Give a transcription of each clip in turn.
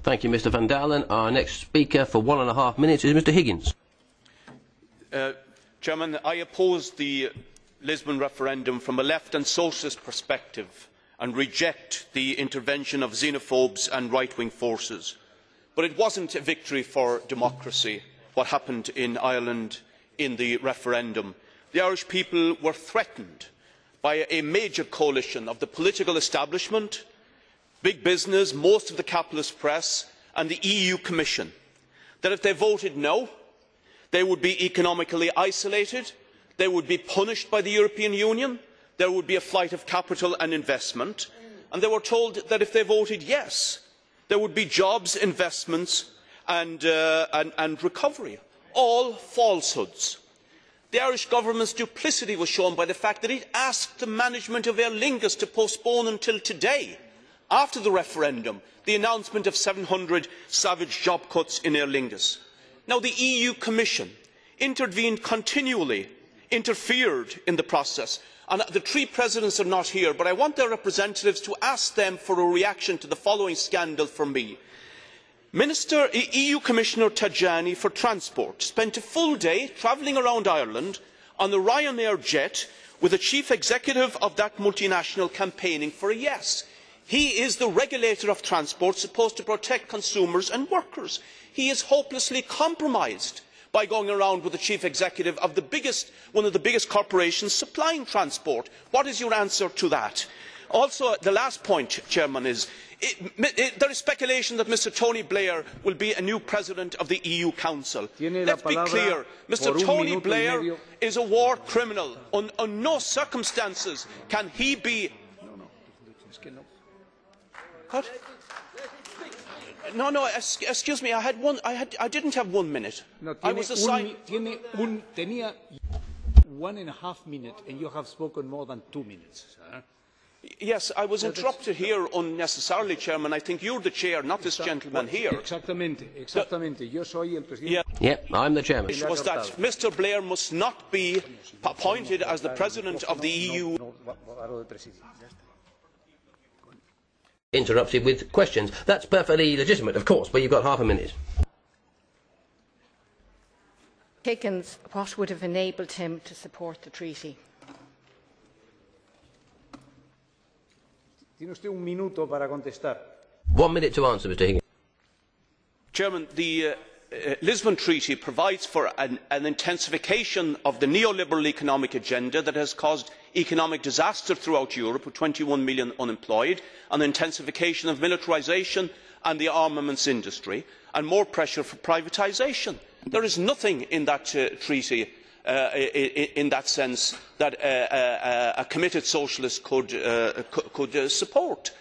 Thank you, Mr Van Dalen. Our next speaker for 1.5 minutes is Mr Higgins. Chairman, I oppose the Lisbon referendum from a left and socialist perspective and reject the intervention of xenophobes and right-wing forces. But it was not a victory for democracy, what happened in Ireland in the referendum. The Irish people were threatened by a major coalition of the political establishment, big business, most of the capitalist press and the EU Commission, that if they voted no, they would be economically isolated, they would be punished by the European Union, there would be a flight of capital and investment, and they were told that if they voted yes, there would be jobs, investments and recovery. All falsehoods. The Irish government's duplicity was shown by the fact that it asked the management of Aer Lingus to postpone until today, after the referendum, the announcement of 700 savage job cuts in Aer Lingus. Now, the EU Commission intervened continually, interfered in the process, and the three presidents are not here, but I want their representatives to ask them for a reaction to the following scandal from me. EU Commissioner Tajani for Transport spent a full day travelling around Ireland on a Ryanair jet with the chief executive of that multinational campaigning for a yes. He is the regulator of transport, supposed to protect consumers and workers. He is hopelessly compromised by going around with the chief executive of one of the biggest corporations supplying transport. What is your answer to that? Also, the last point, Chairman, is there is speculation that Mr Tony Blair will be a new president of the EU Council. Let's be clear, Mr Tony Blair is a war criminal. Under no circumstances can he be... What? No, excuse me, I didn't have 1 minute. No, I was assigned... tenía 1.5 minutes, and you have spoken more than 2 minutes. Yes, I was interrupted here unnecessarily, Chairman. I think you're the chair, not this gentleman here. Exactamente. Yo soy el presidente. Yeah, I'm the chairman. Was that Mr Blair must not be appointed as the president of the EU. Interrupted with questions. That's perfectly legitimate, of course, but you've got 1/2 minute. Higgins, what would have enabled him to support the treaty? Tiene usted 1 minuto para contestar. 1 minute to answer, Mr Higgins. Chairman, the Lisbon Treaty provides for an intensification of the neoliberal economic agenda that has caused economic disaster throughout Europe, with 21 million unemployed, an intensification of militarisation and the armaments industry, and more pressure for privatisation. There is nothing in that treaty in that sense that a committed socialist could support.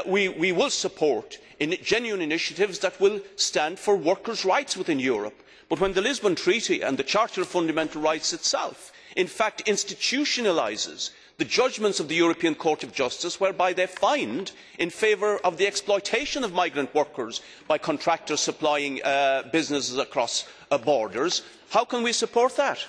We will support genuine initiatives that will stand for workers' rights within Europe. But when the Lisbon Treaty and the Charter of Fundamental Rights itself in fact institutionalises the judgments of the European Court of Justice, whereby they find in favour of the exploitation of migrant workers by contractors supplying businesses across borders, how can we support that?